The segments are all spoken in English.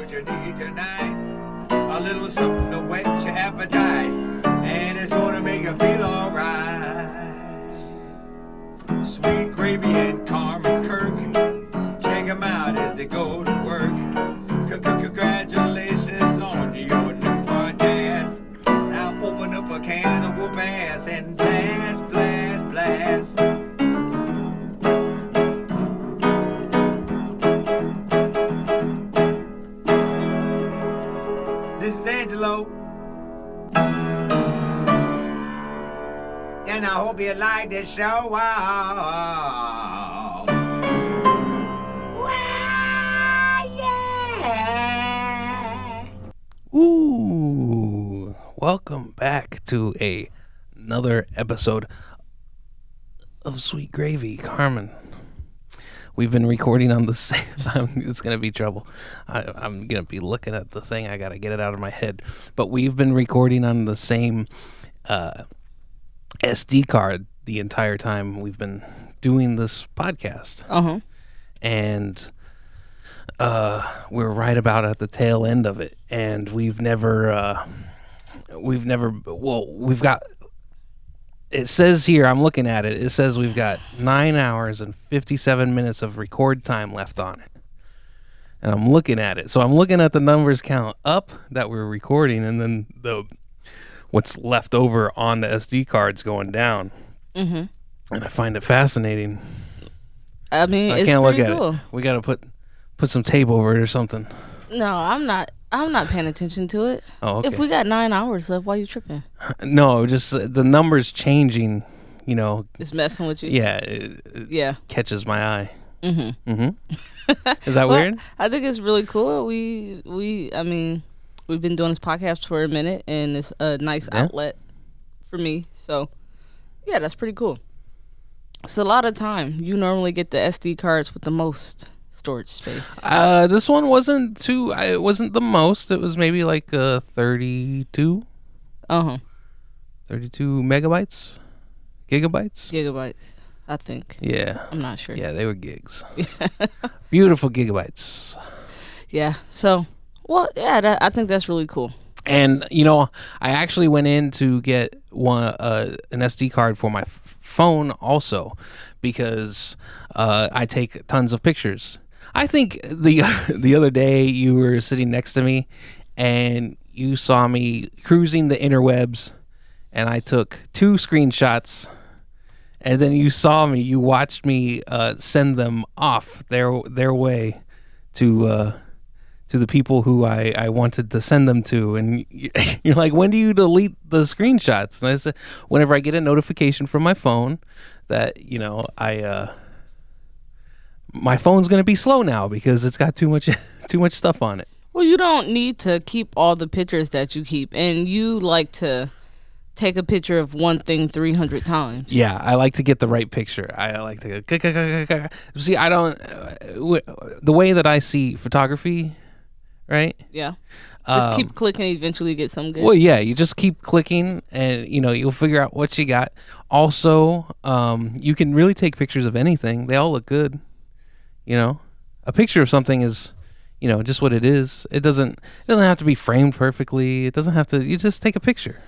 what you need tonight. A little something to whet your appetite, and it's gonna make you feel alright. Sweet Gravy and Carmen Kirk, check them out as they go to work. Congratulations on your new podcast. Now open up a can of whoop ass and blast, blast, blast. This is Angelo, and I hope you like this show. Wow. Yeah. Ooh, welcome back to another episode of Sweet Gravy, Carmen. We've been recording on the same. It's gonna be trouble. I'm gonna be looking at the thing. I gotta get it out of my head. But we've been recording on the same SD card the entire time we've been doing this podcast. And we're right about at the tail end of it, and we've got. It says here, I'm looking at it, it says we've got 9 hours and 57 minutes of record time left on it. And I'm looking at it. So I'm looking at the numbers count up that we're recording, and then what's left over on the SD card's going down. Mm-hmm. And I find it fascinating. I mean, I it's can't pretty look at cool. it. We got to put some tape over it or something. No, I'm not paying attention to it. Oh, okay. If we got 9 hours left, why are you tripping? No, just the numbers changing, It's messing with you. Yeah, it catches my eye. Mm-hmm. Is that weird? I think it's really cool. We've been doing this podcast for a minute, and it's a nice outlet for me. So, yeah, that's pretty cool. It's a lot of time. You normally get the SD cards with the most storage space. This one wasn't it wasn't the most. It was maybe like 32. 32 megabytes? Gigabytes, I think. Yeah. I'm not sure. Yeah, they were gigs. Beautiful gigabytes. Yeah. So, I think that's really cool. And, I actually went in to get an SD card for my phone also, because I take tons of pictures. I think the other day you were sitting next to me and you saw me cruising the interwebs, and I took 2 screenshots, and then you watched me send them off their way to the people who I wanted to send them to. And you're like, when do you delete the screenshots? And I said, whenever I get a notification from my phone that, my phone's going to be slow now because it's got too much stuff on it. Well, you don't need to keep all the pictures that you keep, and you like to take a picture of one thing 300 times. Yeah, I like to get the right picture. I like to see. I don't the way that I see photography, right? Yeah. Just keep clicking, eventually get something good. Well, yeah, you just keep clicking, and you'll figure out what you got. Also, you can really take pictures of anything. They all look good. A picture of something is, just what it is. It doesn't have to be framed perfectly. It doesn't have to. You just take a picture.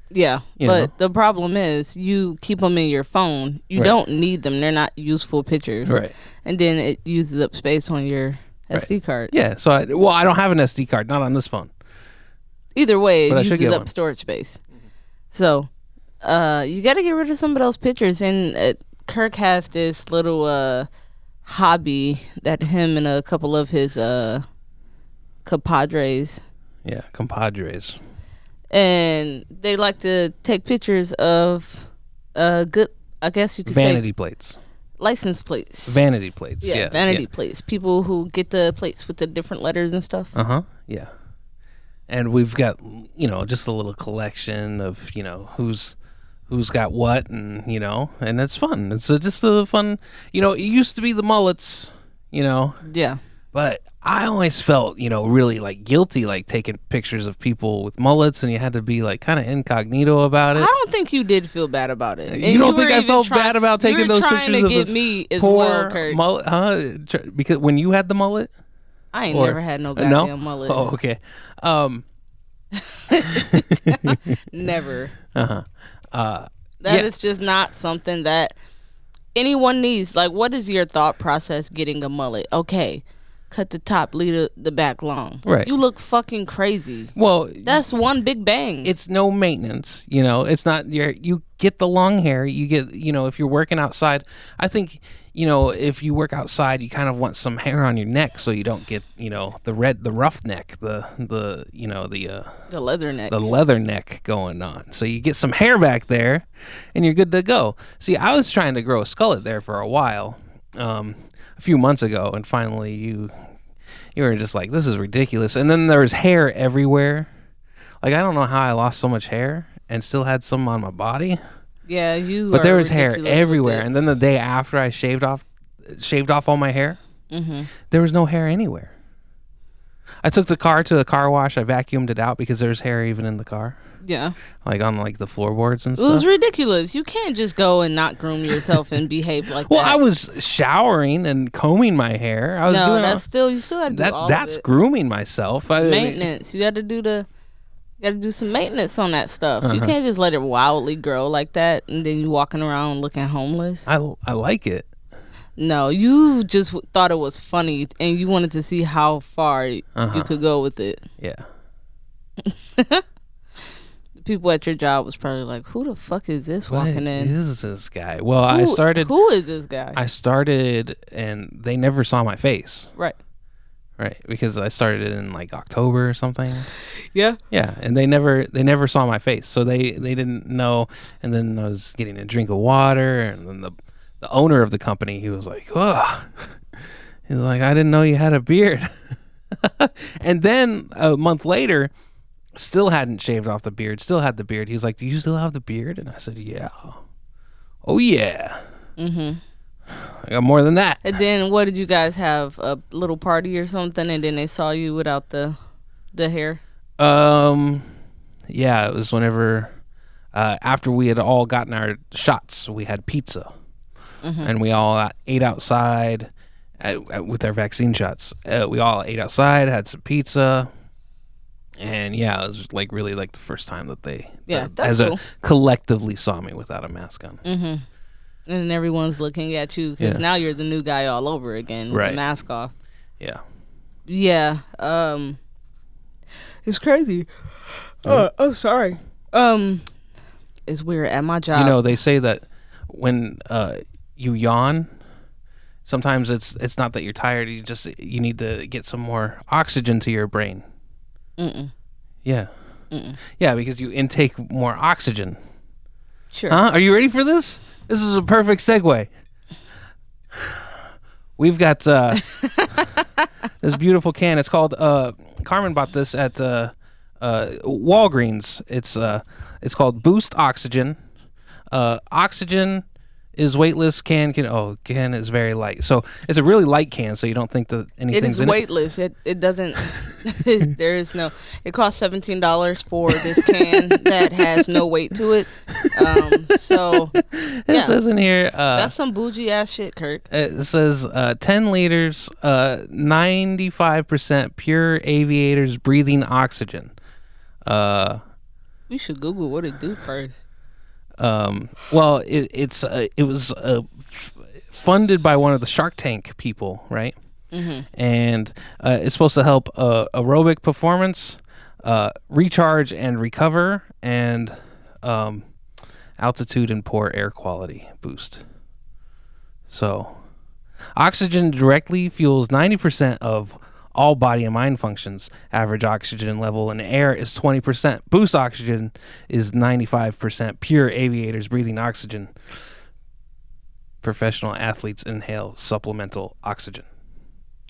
Yeah, but the problem is you keep them in your phone. You don't need them. They're not useful pictures. Right. And then it uses up space on your SD card. Yeah. So I don't have an SD card, not on this phone. Either way, but it uses up storage space. So, you got to get rid of some of those pictures. And Kirk has this little hobby that him and a couple of his compadres. Yeah, compadres. And they like to take pictures of good, I guess you could say, vanity plates. License plates. Vanity plates. Yeah, vanity plates. People who get the plates with the different letters and stuff. Yeah. And we've got, just a little collection of, who's got what, and and it's fun. It's just a fun, it used to be the mullets, Yeah. But I always felt, really like guilty, like taking pictures of people with mullets, and you had to be like kind of incognito about it. I don't think you did feel bad about it. You don't think I felt bad about taking those pictures of this me as poor well, Kurt? Mullet, huh? Because when you had the mullet? I ain't Or- never had no no? goddamn mullet. Oh, okay. Never. Uh-huh. That Yeah. is just not something that anyone needs. Like, what is your thought process getting a mullet? Okay, cut the top, leave the back long. Right. You look fucking crazy. Well, That's one big bang. it's no maintenance, it's not you get the long hair, you get, if you're working outside, I think, if you work outside, you kind of want some hair on your neck so you don't get, the rough neck, the leather neck. the leather neck going on. So you get some hair back there and you're good to go. See, I was trying to grow a skullet there for a while, a few months ago, and finally you were just like, this is ridiculous. And then there was hair everywhere. Like, I don't know how I lost so much hair and still had some on my body. Yeah, you. But are there was hair ridiculous with everywhere. it. And then the day after I shaved off all my hair, there was no hair anywhere. I took the car to a car wash. I vacuumed it out because there's hair even in the car, Yeah, like on like the floorboards and it was stuff. ridiculous. You can't just go and not groom yourself and behave like Well, that. I was showering and combing my hair. I was doing that's still you still got to do all that's of it. grooming myself. Maintenance. You got to do some maintenance on that stuff. You can't just let it wildly grow like that and then you walking around looking homeless. I like it. No, you just thought it was funny and you wanted to see how far you could go with it. Yeah. People at your job was probably like, "Who the fuck is this What walking in? is this guy? Well, I started. Who is this guy?" And they never saw my face. Right. Right, because I started in like October or something. Yeah. Yeah, and they never saw my face, so they didn't know. And then I was getting a drink of water, and then the owner of the company, he was like, "Oh," he's like, "I didn't know you had a beard." And then a month later, still hadn't shaved off the beard, still had the beard. He was like, "Do you still have the beard?" And I said, "Yeah." "Oh yeah." I got more than that. And then what did you guys have? A little party or something, and then they saw you without the hair. Yeah, it was whenever after we had all gotten our shots, we had pizza, and we all ate outside with our vaccine shots. We all ate outside, had some pizza, and yeah, it was like really like the first time that they that's cool. Collectively saw me without a mask on. And then everyone's looking at you because now you're the new guy all over again with the mask off. Yeah. Yeah. It's crazy. Oh, sorry. It's weird at my job. They say that when you yawn, sometimes it's not that you're tired. You need to get some more oxygen to your brain. Yeah. Yeah, because you intake more oxygen. Sure. Huh? Are you ready for this? This is a perfect segue. We've got this beautiful can. It's called Carmen bought this at Walgreens. It's called Boost Oxygen. Oxygen is weightless. Can is very light. So it's a really light can, so you don't think that It anything's is in weightless. It doesn't. There is no. It costs $17 for this can that has no weight to it. So It says in here. that's some bougie ass shit, Kirk. It says 10 liters, 95% pure aviators breathing oxygen. We should Google what it do first. Well, it was funded by one of the Shark Tank people, right? And it's supposed to help aerobic performance, recharge and recover, and altitude and poor air quality boost. So, oxygen directly fuels 90% of all body and mind functions. Average oxygen level in air is 20%. Boost oxygen is 95%. Pure aviators breathing oxygen. Professional athletes inhale supplemental oxygen.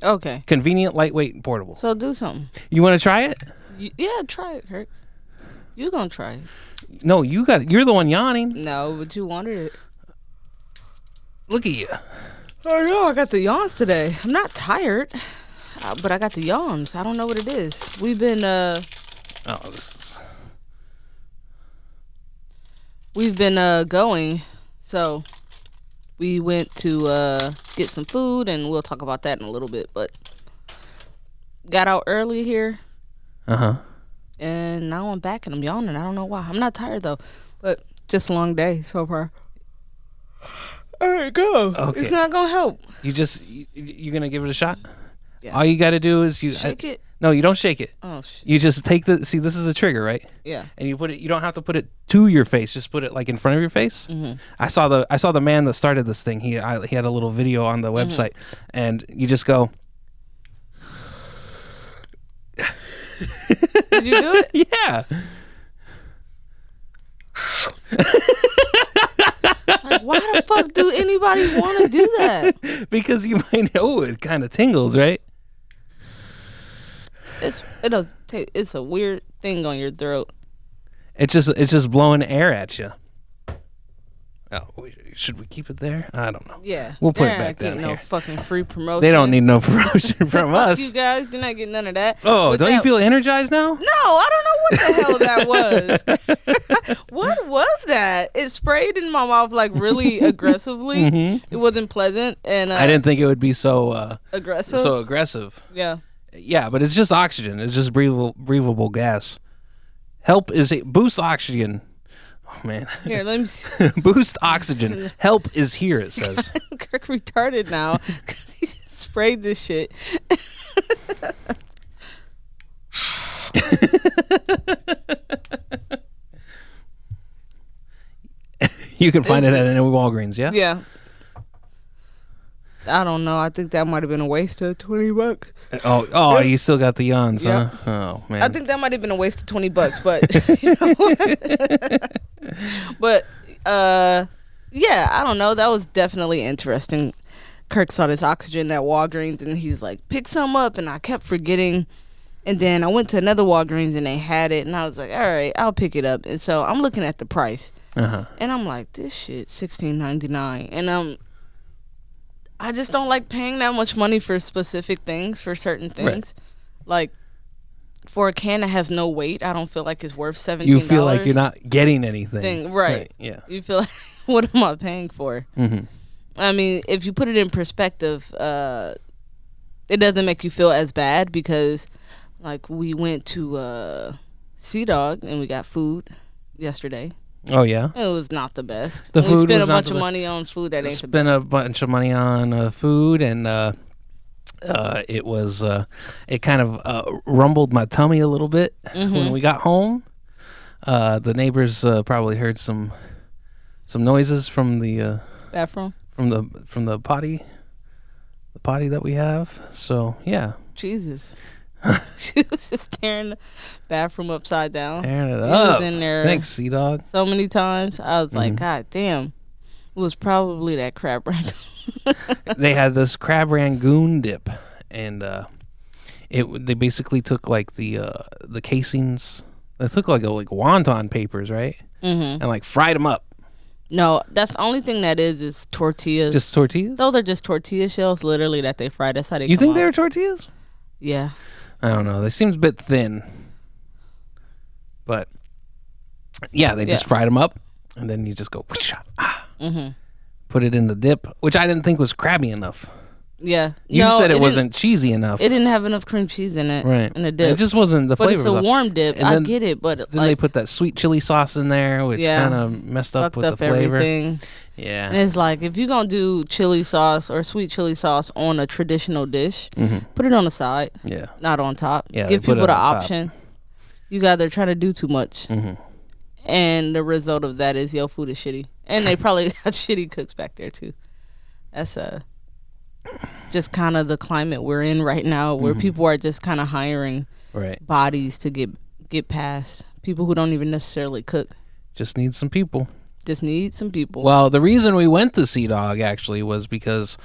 Okay. Convenient, lightweight, and portable. So do something. You want to try it? Yeah, try it, Kirk. You gonna try it? No, you're the one yawning. No, but you wanted it. Look at you. I know. I got the yawns today. I'm not tired, but I got the yawns. I don't know what it is. We've been going. So we went to get some food, and we'll talk about that in a little bit. But got out early here, Uh-huh. and now I'm back and I'm yawning. I don't know why. I'm not tired though, but just a long day so far. All right, go. Okay. It's not gonna help. You're gonna give it a shot? Yeah. All you gotta do is Shake it. No, you don't shake it. Oh shit. You just take this is a trigger, right? Yeah. And you put it. You don't have to put it to your face. Just put it like in front of your face. Mm-hmm. I saw the man that started this thing. He had a little video on the website, and you just go. Did you do it? Yeah. Like, why the fuck do anybody want to do that? Because you might know it kind of tingles, right? It's a weird thing on your throat. It's just blowing air at you. Oh, should we keep it there? I don't know. Yeah. We'll put it They're back not getting down no here. fucking free promotion. They don't need no promotion from Fuck us. you guys, you're not getting none of that. Oh, With don't you that- feel energized now? No, I don't know what the hell that was. What was that? It sprayed in my mouth like really aggressively. Mhm. It wasn't pleasant and I didn't think it would be so aggressive. aggressive. Yeah. Yeah, but it's just oxygen. It's just breathable gas. Help is boost oxygen. Oh man. Here, let me see. Boost oxygen. Help is here, it says. Kirk retarded now because he just sprayed this shit. You can find it at any Walgreens, yeah? Yeah. I don't know. I think that might have been a waste of $20. Oh, you still got the yawns, Yep. huh? Oh man. I think that might have been a waste of $20, but you know. But yeah, I don't know. That was definitely interesting. Kirk saw this oxygen at Walgreens and he's like, pick some up, and I kept forgetting. And then I went to another Walgreens and they had it, and I was like, all right, I'll pick it up. And so I'm looking at the price, Uh-huh. and I'm like, this shit $16.99, and I just don't like paying that much money for specific things, for certain things. Like, for a can that has no weight, I don't feel like it's worth $17. You feel like you're not getting anything. Right. Yeah. You feel like, what am I paying for? Mm-hmm. I mean, if you put it in perspective, it doesn't make you feel as bad because, like, we went to Sea Dog and we got food yesterday. Oh yeah. It was not the best. The we food spent was a not bunch the of be- money on food that ain't the best. Spent a bunch of money on food, and it was it kind of rumbled my tummy a little bit when we got home. The neighbors probably heard some noises from the Bathroom? from the potty that we have. So yeah, Jesus. She was just tearing the bathroom upside down. tearing it He up. was in there Thanks, Sea Dog. so many times. I was like, God damn. It was probably that crab rangoon. They had this crab rangoon dip, and they basically took like the casings. They took like wonton papers, right? Mm-hmm. And like fried them up. No, that's the only thing that is tortillas. Just tortillas. Those are just tortilla shells, literally, that they fry. That's how they You come think they out. were tortillas? Yeah. I don't know. They seemed a bit thin, but yeah, they just Yeah. fried them up, and then you just go Mm-hmm. put it in the dip, which I didn't think was crabby enough. Yeah. You No, said it didn't- wasn't cheesy enough, It didn't have enough cream cheese in it. right? In the dip. It just wasn't the but flavor. it's a was off. warm dip. And I then- get it, but Then they like put that sweet chili sauce in there, which Yeah. kind of messed up fucked with up the flavor. everything. Yeah. And it's like, if you're going to do chili sauce or sweet chili sauce on a traditional dish, Mm-hmm. put it on the side, Yeah. not on top. Yeah, Give they put it people the on top. option. You guys are trying to do too much. Mm-hmm. And the result of that is your food is shitty. And they probably got shitty cooks back there too. That's just kind of the climate we're in right now, where people are just kind of hiring Right. bodies to get past. People who don't even necessarily cook. Just need some people. Just need some people. Well, the reason we went to Sea Dog actually was because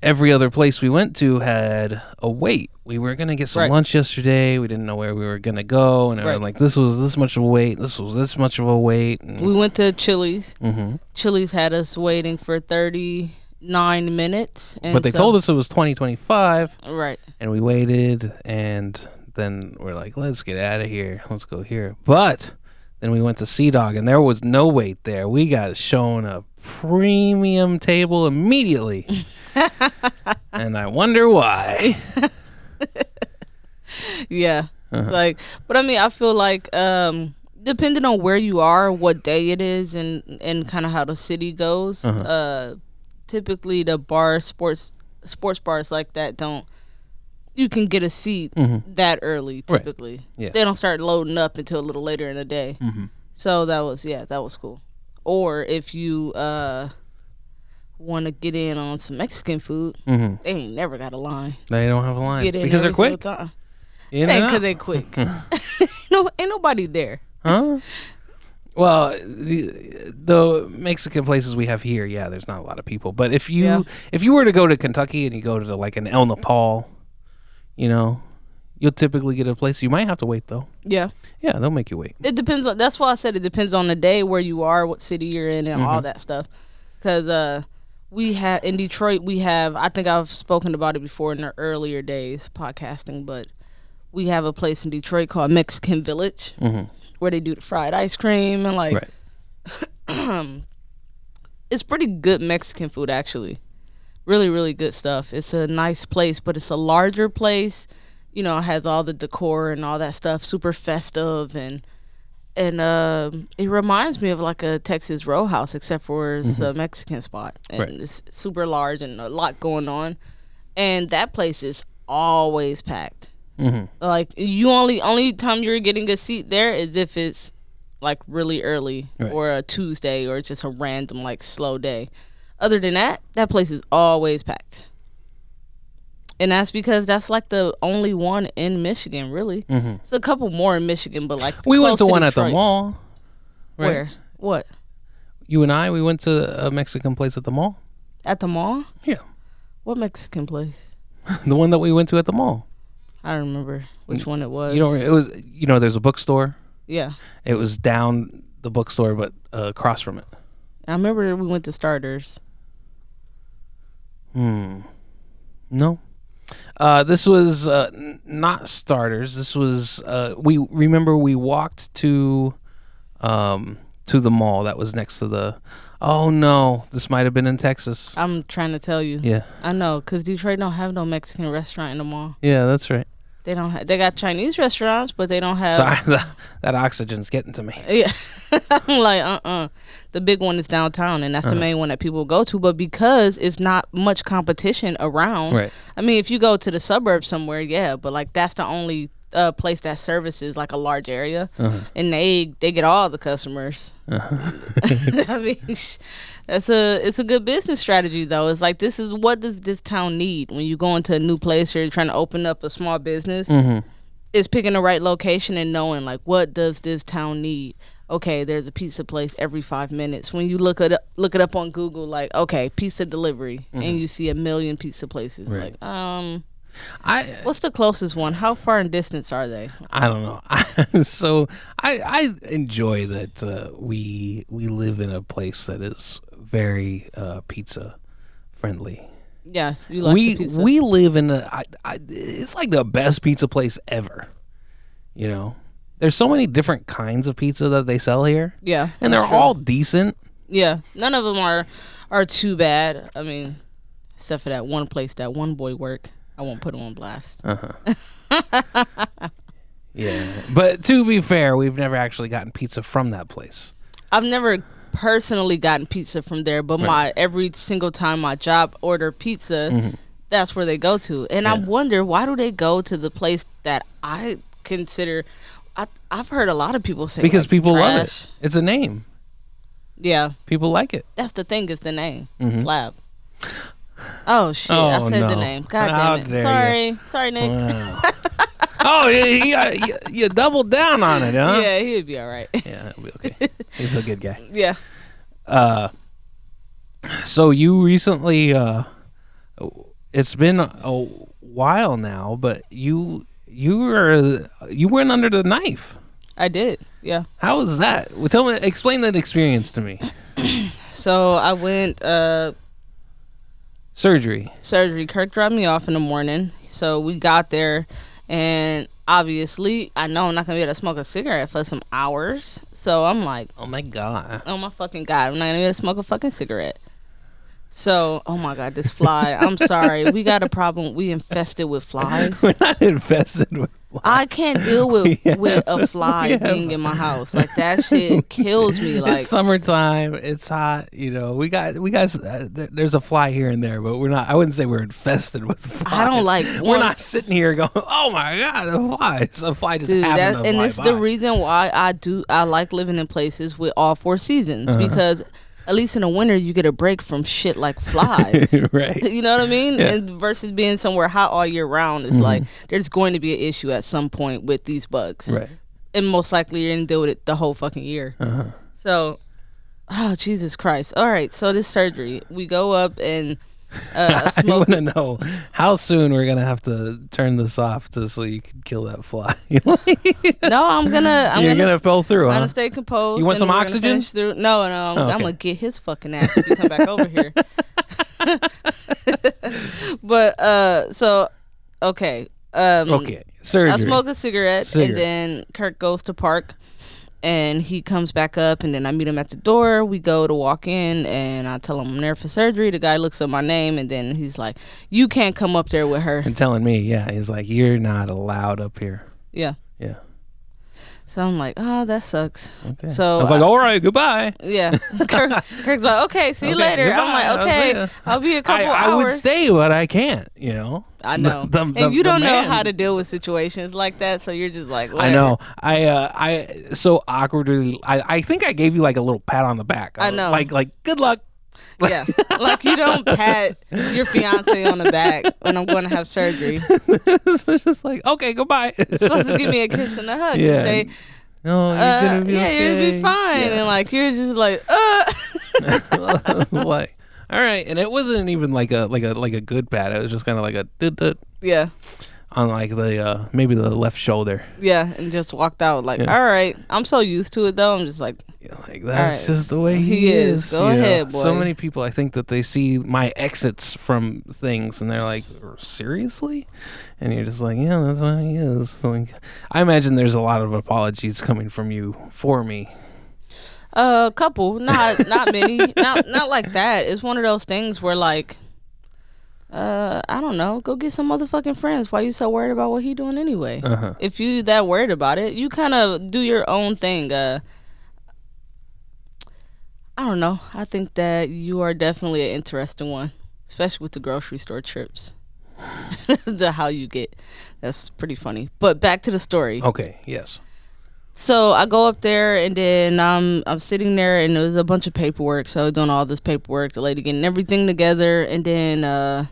every other place we went to had a wait. We were gonna get some Right. lunch yesterday. We didn't know where we were gonna go, and they were Right. like, "This was this much of a wait. This was this much of a wait." We went to Chili's. Mm-hmm. Chili's had us waiting for 39 minutes. And But they told us it was 2025, Right. and we waited, and then we're like, "Let's get out of here. Let's go here." But then we went to Sea Dog, and there was no wait there. We got shown a premium table immediately. And I wonder why. Yeah. It's Uh-huh. like, but I mean, I feel like depending on where you are, what day it is, and kind of how the city goes, typically the sports bars like that don't. You can get a seat that early. Right. Typically, Yeah. they don't start loading up until a little later in the day. So that was cool. Or if you want to get in on some Mexican food, they ain't never got a line. They don't have a line Get in because they're every quick. single time. In Ain't and because out. they quick. No, ain't nobody there. Huh? Well, the Mexican places we have here, yeah, there's not a lot of people. But if you were to go to Kentucky and you go to like an El Nepal, you'll typically get a place. You might have to wait though. Yeah. Yeah, they'll make you wait. It depends on. That's why I said it depends on the day, where you are, what city you're in, and all that stuff. Because we have in Detroit, I think I've spoken about it before in the earlier days podcasting, but we have a place in Detroit called Mexican Village, where they do the fried ice cream and like, it's pretty good Mexican food actually. Really, really good stuff. It's a nice place, but it's a larger place. It has all the decor and all that stuff, super festive, and it reminds me of like a Texas Roadhouse, except for it's a Mexican spot, and it's super large and a lot going on. And that place is always packed. Like only time you're getting a seat there is if it's like really early or a Tuesday or just a random like slow day. Other than that place is always packed. And that's because that's like the only one in Michigan, really. It's a couple more in Michigan, but like We went to one at the Detroit. mall. Right? Where? What? You and I, we went to a Mexican place at the mall. At the mall? Yeah. What Mexican place? The one that we went to at the mall. I don't remember which one it was. It was, there's a bookstore. Yeah. It was down the bookstore, but across from it. I remember we went to Starters. No. This was not Starters. This was we walked to the mall that was next to the. Oh no, this might have been in Texas. I'm trying to tell you. Yeah. I know, because Detroit don't have no Mexican restaurant in the mall. Yeah, that's right. They don't have. They got Chinese restaurants, but they don't have. Sorry, that oxygen's getting to me. Yeah. I'm like, the big one is downtown, and that's the main one that people go to. But because it's not much competition around, Right. I mean, if you go to the suburbs somewhere, yeah, but like that's the only place that services like a large area, and they get all the customers. I mean, it's a good business strategy though. It's like, what does this town need when you go into a new place or you're trying to open up a small business? It's picking the right location and knowing like, what does this town need? Okay, there's a pizza place every 5 minutes. When you look it up on Google, like, okay, pizza delivery, and you see a million pizza places. Right. Like, what's the closest one? How far in distance are they? I don't know. So I enjoy that we live in a place that is very pizza friendly. Yeah, you like the pizza. We live in it's like the best pizza place ever. There's so many different kinds of pizza that they sell here. Yeah, and they're that's true. all decent. Yeah, none of them are too bad. I mean, except for that one place that one boy worked. I won't put him on blast. Yeah, but to be fair, we've never actually gotten pizza from that place. I've never personally gotten pizza from there, but every single time my job order pizza, that's where they go to. And I wonder, why do they go to the place that I consider? I've heard a lot of people say because like, people love trash. it. It's a name. Yeah, people like it. That's the thing. Is the name Slab? Oh shit! Oh, I said no. the name. God How damn dare it! Sorry, Nick. Wow. Oh, you doubled down on it, huh? Yeah, he'd be all right. Yeah, he'll be okay. He's a good guy. Yeah. So you recently, it's been a while now, but you went under the knife. I did. Yeah. How was that? Well, explain that experience to me. So I went surgery. Kirk dropped me off in the morning. So we got there, and obviously I know I'm not gonna be able to smoke a cigarette for some hours. So I'm like, oh my god, oh my fucking god, I'm not gonna be able to smoke a fucking cigarette. So, oh my God, this fly. I'm sorry. We got a problem. We infested with flies. We're not infested with flies. I can't deal with a fly Yeah. being in my house. Like, that shit kills me. Like, It's summertime. It's hot. We got. There's a fly here and there, but we're not. I wouldn't say we're infested with flies. I don't like We're one- not sitting here going, "Oh my God, a fly!" A fly just dude, happened to and fly it's by. the reason why I like living in places with all four seasons because at least in the winter you get a break from shit like flies. Right. You know what I mean? Yeah. And versus being somewhere hot all year round, it's like there's going to be an issue at some point with these bugs. Right. And most likely you're gonna deal with it the whole fucking year. So, oh Jesus Christ! All right, so this surgery, we go up and I smoke. want to know how soon we're gonna have to turn this off so you can kill that fly. No, I'm gonna fall through, I'm huh? gonna stay composed. You want and some we're gonna oxygen? finish through. No, Oh, okay. I'm gonna get his fucking ass if you come back over here. But so okay. Okay, surgery. I smoke a cigarette, Cigarette. and then Kirk goes to park, and he comes back up, and then I meet him at the door. We go to walk in, and I tell him I'm there for surgery. The guy looks up my name, and then he's like, "You can't come up there with her." And telling me, yeah, he's like, "You're not allowed up here." Yeah. Yeah. So I'm like, "Oh, that sucks." Okay. So I was like, "All right, goodbye." yeah. Kirk's like, "Okay, see you Okay, later." goodbye. I'm like, I'll see "Okay, ya." I'll be a couple I hours." would stay, but I can't. I know. And you don't know how to deal with situations like that, so you're just like, I know. I so awkwardly. I think I gave you like a little pat on the back. I know. Like good luck. Yeah, like you don't pat your fiance on the back when I'm going to have surgery. It's just like, okay, goodbye. You're supposed to give me a kiss and a hug Yeah. and say, No, you're gonna be yeah, okay. you'll be fine. Yeah. And like you're just like, Like, all right, and it wasn't even like a good pat. It was just kind of like a dut yeah, on like the maybe the left shoulder. yeah, and just walked out. Like, Yeah. all right, I'm so used to it though. I'm just like, Yeah, like that's right, just the way he he is. is. Go you know? ahead, So boy. many people, I think that they see my exits from things and they're like, seriously? And you're just like, yeah, that's what he is. Like, I imagine there's a lot of apologies coming from you for me. a couple, not many, not like that. It's one of those things where like, I don't know, go get some motherfucking friends. Why you so worried about what he doing anyway? Uh-huh. If you that worried about it, you kind of do your own thing. I don't know. I think that you are definitely an interesting one, especially with the grocery store trips. The how you get, that's pretty funny. But back to the story. Okay, yes. So I go up there and then I'm sitting there and there's a bunch of paperwork. So doing all this paperwork, the lady getting everything together, and then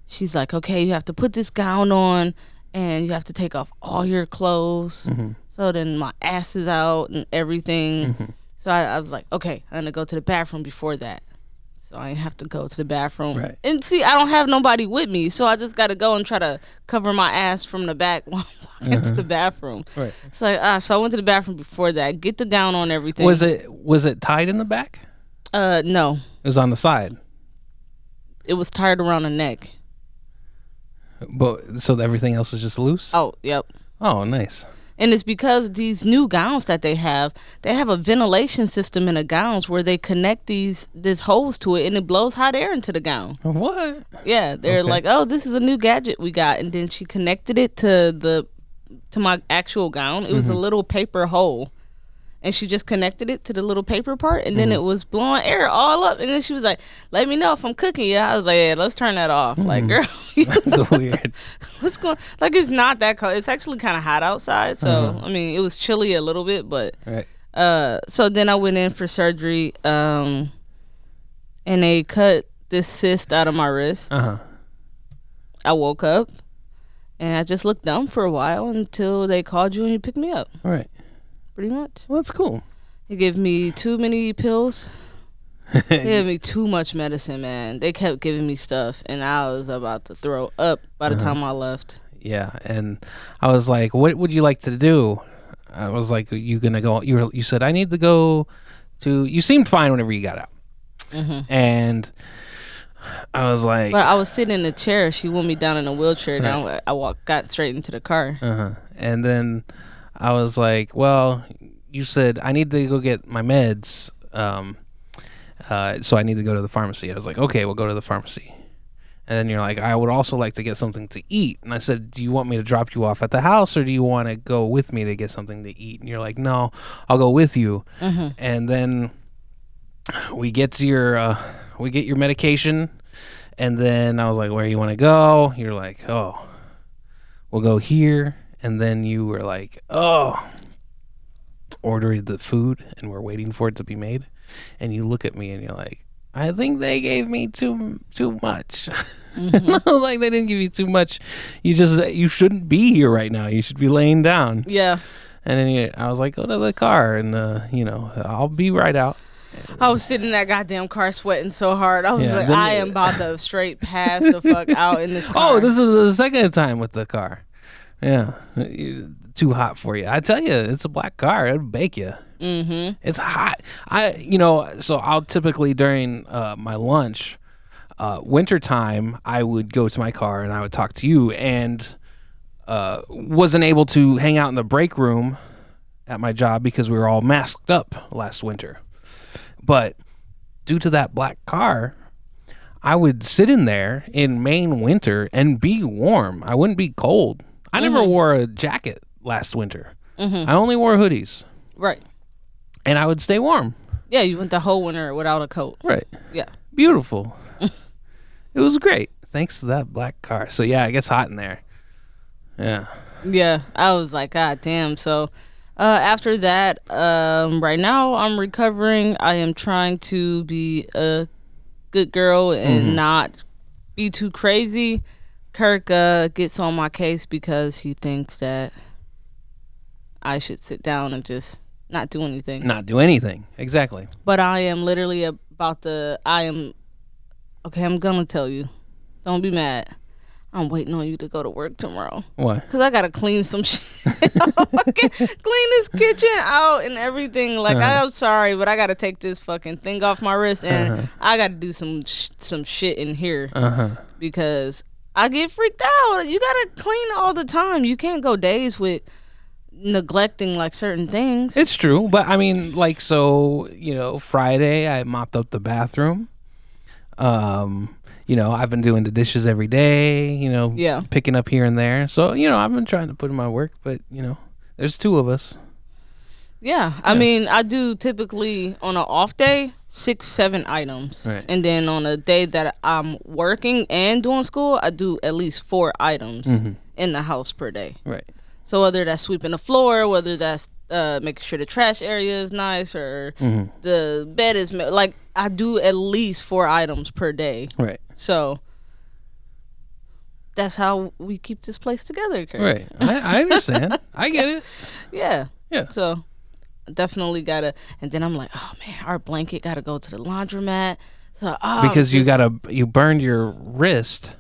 she's like, "Okay, you have to put this gown on and you have to take off all your clothes." So then my ass is out and everything. So I was like, "Okay, I'm gonna go to the bathroom before that." So I have to go to the bathroom. Right. And see, I don't have nobody with me, so I just got to go and try to cover my ass from the back while I'm walking to the bathroom. Right. It's like, so I went to the bathroom before that, get the gown on, everything. Was it tied in the back? No, It was on the side. it was tied around the neck. But so everything else was just loose? Oh, yep. Oh, nice. And it's because these new gowns that they have a ventilation system in the gowns where they connect this hose to it and it blows hot air into the gown. What? Yeah, they're Okay. like, "Oh, this is a new gadget we got," and then she connected it to my actual gown. It was a little paper hole, and she just connected it to the little paper part, and then it was blowing air all up. And then she was like, "Let me know if I'm cooking." Yeah, I was like, "Yeah, let's turn that off." Like, girl, That's weird. what's going? Like, it's not that cold. It's actually kind of hot outside, so I mean, it was chilly a little bit, but Right. so then I went in for surgery, and they cut this cyst out of my wrist. Uh-huh. I woke up and I just looked dumb for a while until they called you and you picked me up. All right. Pretty much. Well, that's cool. They gave me too many pills. They gave me too much medicine, man. They kept giving me stuff and I was about to throw up by the time I left. Yeah, and I was like, "What would you like to do?" I was like, "Are you gonna go?" You said, "I need to go to." You seemed fine whenever you got out, and I was like, But I was sitting in a chair. She wheeled me down in a wheelchair and I got straight into the car. and then I was like, "Well, you said I need to go get my meds." So I need to go to the pharmacy. I was like, okay, we'll go to the pharmacy. And then you're like, I would also like to get something to eat. And I said, do you want me to drop you off at the house, or do you want to go with me to get something to eat? And you're like, no, I'll go with you. And then we get your medication. And then I was like, where you want to go? You're like, oh, we'll go here. And then you were like, oh, ordered the food and we're waiting for it to be made. And you look at me and you're like, I think they gave me too much. Like, they didn't give you too much. You shouldn't be here right now. You should be laying down. Yeah. And then I was like, go to the car and I'll be right out. I was sitting in that goddamn car sweating so hard. I was Yeah, like, then- I am about to straight pass the fuck out in this car. Oh, this is the second time with the car. Yeah. Too hot for you. I tell you, it's a black car. It'll bake you. Mm-hmm. It's hot. So I'll typically during my lunch, wintertime, I would go to my car and I would talk to you, and wasn't able to hang out in the break room at my job because we were all masked up last winter. But due to that black car, I would sit in there in Maine winter and be warm. I wouldn't be cold. I never wore a jacket last winter. I only wore hoodies. Right. And I would stay warm. Yeah, you went the whole winter without a coat. Right. Yeah. Beautiful. It was great. Thanks to that black car. So, yeah, it gets hot in there. Yeah. Yeah, I was like, God damn. So after that, right now I'm recovering. I am trying to be a good girl and not be too crazy. Kirk gets on my case because he thinks that I should sit down and just not do anything. Not do anything. Exactly. But I am literally okay, I'm gonna tell you. Don't be mad. I'm waiting on you to go to work tomorrow. Why? Because I got to clean some shit. Clean this kitchen out and everything. Like, I'm sorry, but I got to take this fucking thing off my wrist, and I got to do some shit in here. Because I get freaked out. You got to clean all the time. You can't go days with neglecting, like, certain things. It's true. But, I mean, like, so, Friday I mopped up the bathroom. I've been doing the dishes every day, picking up here and there. So, I've been trying to put in my work, but, there's two of us. Yeah. I mean, I do typically on an off day, 6-7 items. Right. And then on a day that I'm working and doing school, I do at least 4 items in the house per day. Right. So whether that's sweeping the floor, whether that's making sure the trash area is nice, or the bed is like, I do at least 4 items per day. Right. So that's how we keep this place together, Kurt. Right. I understand. I get it. Yeah. Yeah. So definitely gotta. And then I'm like, oh man, our blanket gotta go to the laundromat. So Because you burned your wrist,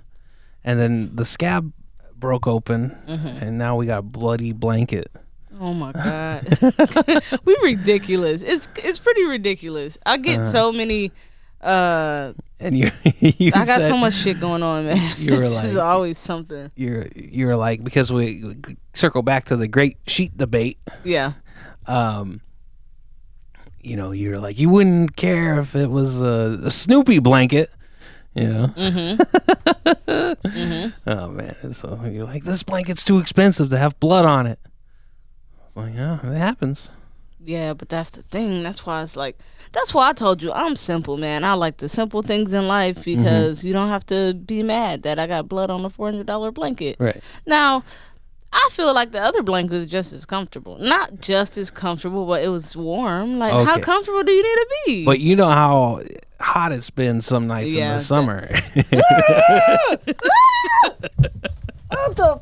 and then the scab broke open, and now we got a bloody blanket. Oh my God. We ridiculous. It's pretty ridiculous. I get so many And you I got said, so much shit going on, man. You were This is like- always something. you're like, because we circle back to the great sheet debate. Yeah. You're like, you wouldn't care if it was a Snoopy blanket. Oh man, so you're like, this blanket's too expensive to have blood on it. It's like, yeah, it happens. Yeah, but that's the thing. That's why I told you I'm simple, man. I like the simple things in life because you don't have to be mad that I got blood on a $400 blanket. Right. Now, I feel like the other blanket was just as comfortable. Not just as comfortable, but it was warm. Like, how Okay. comfortable do you need to be? But you know how hot it's been some nights in Yeah, the summer. What the?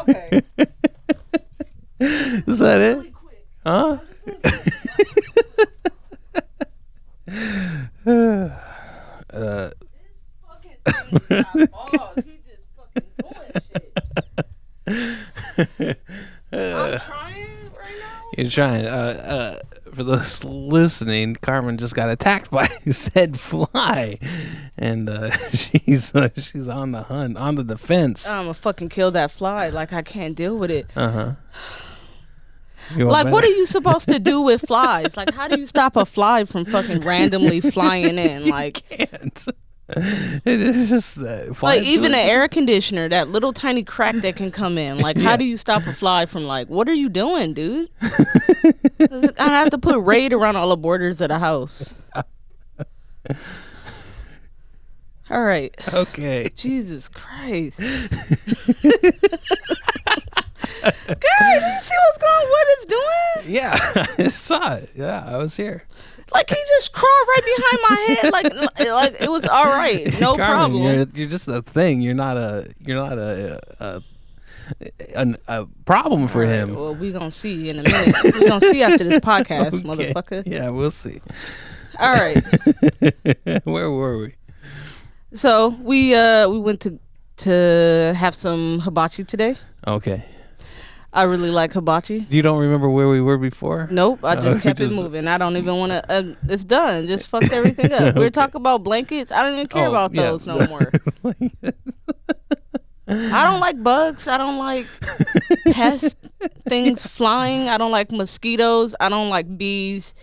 Okay. Is that it? Really quick. Huh? This fucking thing got balls. He just fucking doing shit. I'm trying right now. You're trying. For those listening, Carmen just got attacked by said fly, and she's on the hunt, on the defense. I'm gonna fucking kill that fly. Like, I can't deal with it. Like, what are you supposed to do with flies? Like, how do you stop a fly from fucking randomly flying in? Like, can't. It's just like even an air conditioner, that little tiny crack that can come in. Like, how do you stop a fly from, like, what are you doing, dude? I have to put Raid around all the borders of the house. All right. Okay. Jesus Christ. Girl, did you see what it's doing? Yeah, I saw it. Yeah, I was here. Like, he just crawled right behind my head. Like it was all right. No Carmen, problem. You're just a thing. You're not a problem for him. Well, we gonna see in a minute. We gonna see after this podcast, Okay. motherfucker. Yeah, we'll see. All right. Where were we? So we went to have some hibachi today. Okay. I really like hibachi. You don't remember where we were before? Nope, I just kept it moving. I don't even want to. It's done. Just fucked everything up. We were talking about blankets. I don't even care about those no more. I don't like bugs. I don't like pest things flying. I don't like mosquitoes. I don't like bees.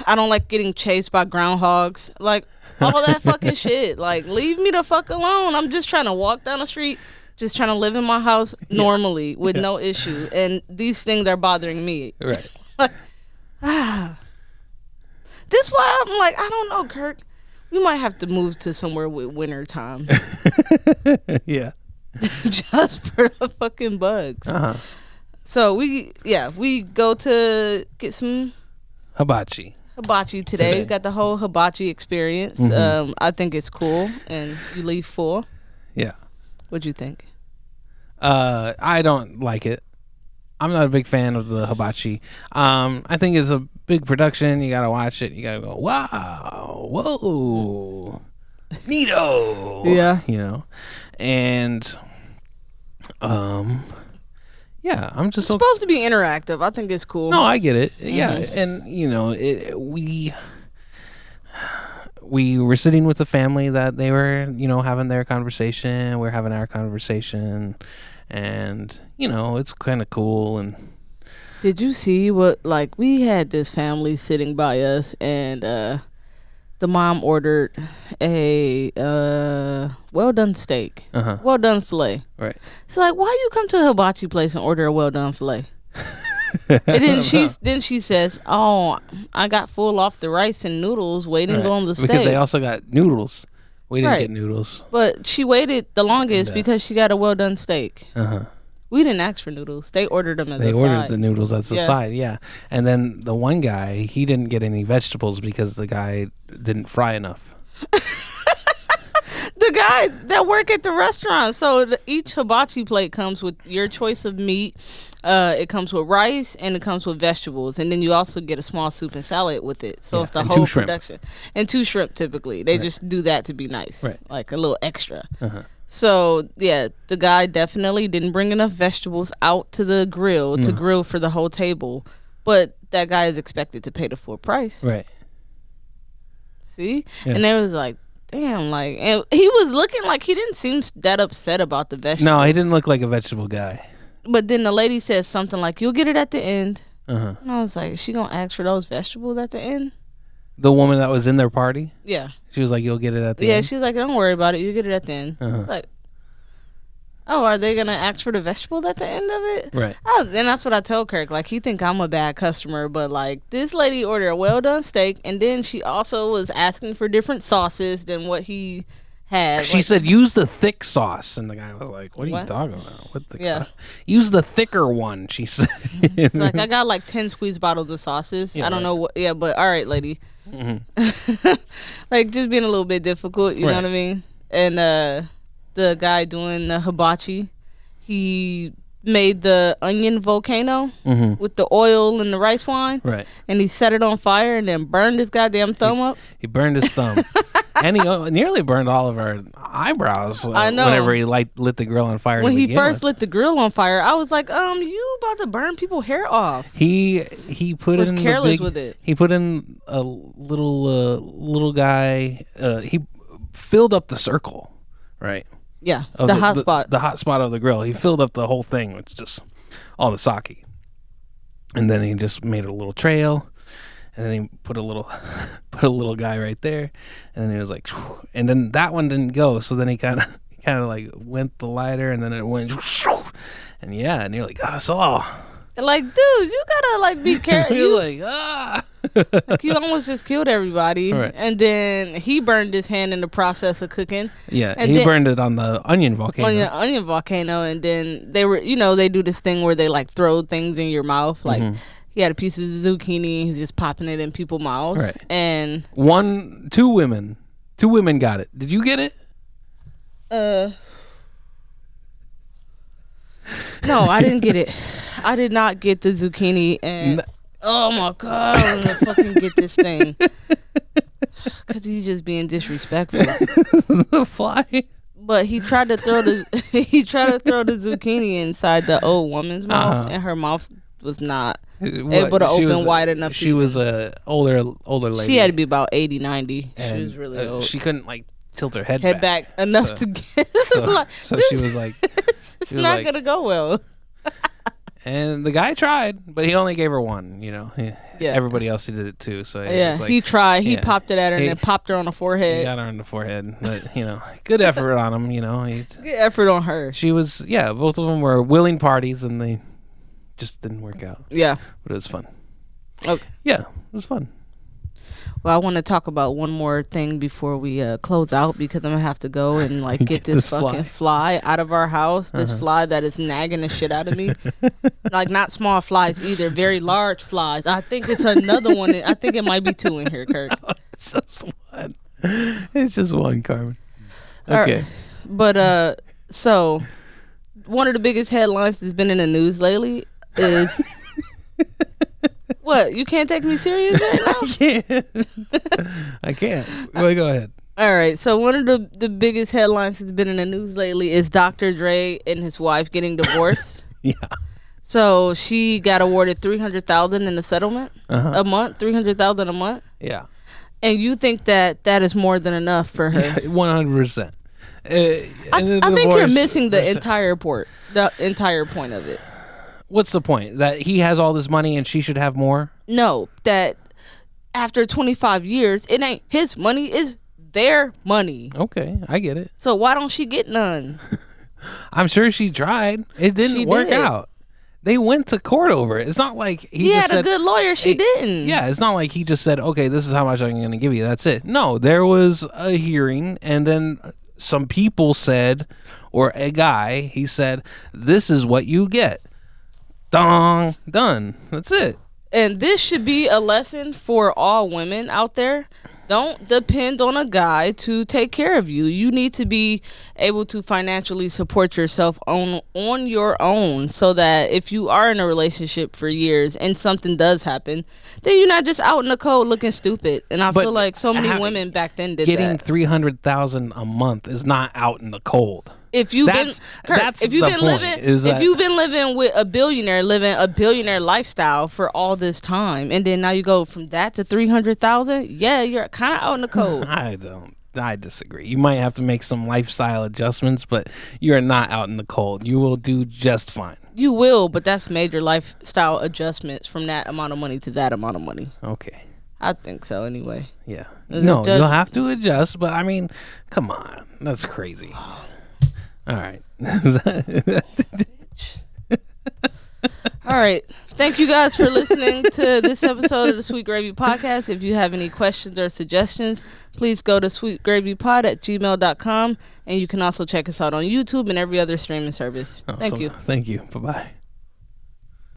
I don't like getting chased by groundhogs. Like, all of that fucking shit. Like, leave me the fuck alone. I'm just trying to walk down the street. Just trying to live in my house normally with no issue, and these things are bothering me. Right. This why I'm like, I don't know, Kirk. We might have to move to somewhere with winter time. Yeah. Just for the fucking bugs. So we go to get some hibachi today. We got the whole hibachi experience. I think it's cool, and you leave full. Yeah. What'd you think? I don't like it. I'm not a big fan of the hibachi. I think it's a big production. You gotta watch it. You gotta go, wow, whoa, neato. Yeah. You know, and yeah, I'm just It's supposed to be interactive. I think it's cool. No, I get it. Yeah, and you know, we were sitting with the family that they were, you know, having their conversation. We're having our conversation, and you know, it's kind of cool. And did you see what? Like, we had this family sitting by us, and the mom ordered a well done steak, well done filet. Right. It's like, why you come to a hibachi place and order a well done filet? And then she says, "Oh, I got full off the rice and noodles waiting on the steak." Because they also got noodles. We didn't Right. get noodles. But she waited the longest because she got a well done steak. We didn't ask for noodles. They ordered them as a side. They ordered the noodles as a side, yeah. And then the one guy, he didn't get any vegetables because the guy didn't fry enough. The guy that work at the restaurant. So each hibachi plate comes with your choice of meat. It comes with rice and it comes with vegetables, and then you also get a small soup and salad with it. So it's the whole production. And 2 shrimp typically. They just do that to be nice, like a little extra. So yeah, the guy definitely didn't bring enough vegetables out to the grill to grill for the whole table, but that guy is expected to pay the full price. Right. See, and they was like, damn, like, and he was looking like he didn't seem that upset about the vegetables. No, he didn't look like a vegetable guy. But then the lady said something like, "You'll get it at the end." And I was like, "Is she gonna ask for those vegetables at the end?" The woman that was in their party? Yeah. She was like, "You'll get it at the end." Yeah, she's like, "Don't worry about it. You get it at the end." It's like, oh, are they gonna ask for the vegetable at the end of it? Right. Oh, and that's what I tell Kirk. Like, he think I'm a bad customer, but like, this lady ordered a well done steak, and then she also was asking for different sauces than what he had. She said, "Use the thick sauce," and the guy was like, "What are you talking about? What the sauce? Use the thicker one." She said, "It's like, I got like 10 squeeze bottles of sauces. I don't know what. Yeah, but all right, lady." Like, just being a little bit difficult, you know what I mean? And the guy doing the hibachi, he made the onion volcano with the oil and the rice wine, right? And he set it on fire and then burned his goddamn thumb up. He burned his thumb. And he nearly burned all of our eyebrows. I know. Whenever he lit the grill on fire. When to he begin first with. lit the grill on fire, I was like, you about to burn people's hair off. He put Was in careless the big, with it. He put in a little guy. He filled up the circle, right? Yeah, Of the hot spot. The hot spot of the grill. He filled up the whole thing with just all the sake, and then he just made a little trail, and then he put a little guy right there, and then he was like, "Phew," and then that one didn't go. So then he kind of like went the lighter, and then it went, "Phew," and yeah, nearly got us all. Like, dude, you gotta like be careful. You're like, ah. Like, you almost just killed everybody, Right. and then he burned his hand in the process of cooking. Yeah, And he then- burned it on the onion volcano. On your onion volcano, and then they were, they do this thing where they like throw things in your mouth. Like he had a piece of zucchini, he was just popping it in people's mouths, Right. and Two women got it. Did you get it? no, I didn't get it. I did not get the zucchini, and oh my god, I'm gonna fucking get this thing because he's just being disrespectful. The fly. But he tried to throw the zucchini inside the old woman's mouth, and her mouth was not able to open wide enough. She was a older lady. She had to be about 80, 90. She and, was really old. She couldn't like tilt her head back enough So- to get. So she was like, it's she was not like- gonna go well. and the guy tried, but he only gave her one. Yeah. Everybody else did it too. So Yeah, was like, he tried. He yeah. popped it at her He- and then popped her on the He forehead. got her on the forehead, but good effort on him. Good effort on her. She was, both of them were willing parties, and they just didn't work out. Yeah. But it was fun. Okay. Yeah, it was fun. Well, I want to talk about one more thing before we close out, because I'm gonna have to go and like get Get this this fucking fly out of our house. This fly that is nagging the shit out of me. Like, not small flies either, very large flies. I think it's another one. I think it might be two in here, Kirk. It's just one. It's just one, Carmen. All right. Okay. But so one of the biggest headlines that's been in the news lately is what? You can't take me serious right now? I can't. I can't. Well, go ahead. All right. So one of the biggest headlines that's been in the news lately is Dr. Dre and his wife getting divorced. Yeah. So she got awarded $300,000 in the settlement a month, $300,000 a month, Yeah. and you think that is more than enough for her? 100%. I think you're missing the entire point of it. What's the point? That he has all this money and she should have more? No, that after 25 years, it ain't his money, it's their money. Okay, I get it. So why don't she get none? I'm sure she tried. It didn't She work did. out. They went to court over it. It's not like He just had said, a good lawyer. She didn't. Yeah, it's not like he just said, okay, this is how much I'm going to give you. That's it. No, there was a hearing, and then some people said, or a guy, he said, this is what you get. Dong, done. That's it. And this should be a lesson for all women out there. Don't depend on a guy to take care of you. You need to be able to financially support yourself on your own, so that if you are in a relationship for years and something does happen, then you're not just out in the cold looking stupid. And I But feel like so many having- women back then did Getting that. $300,000 a month is not out in the cold. If you've That's- been, Kurt, that's if you've the been point, living, is if that- you've been living with a billionaire, living a billionaire lifestyle for all this time, and then now you go from that to 300,000, yeah, you're kind of out in the cold. I disagree. You might have to make some lifestyle adjustments, but you're not out in the cold. You will do just fine. You will, but that's major lifestyle adjustments from that amount of money to that amount of money. Okay. I think so, anyway. Yeah. Is No, it just- you'll have to adjust, but I mean, come on. That's crazy. All right. All right. Thank you guys for listening to this episode of the Sweet Gravy Podcast. If you have any questions or suggestions, please go to sweetgravypod@gmail.com. And you can also check us out on YouTube and every other streaming service. Thank Awesome. you. Thank you. Bye-bye.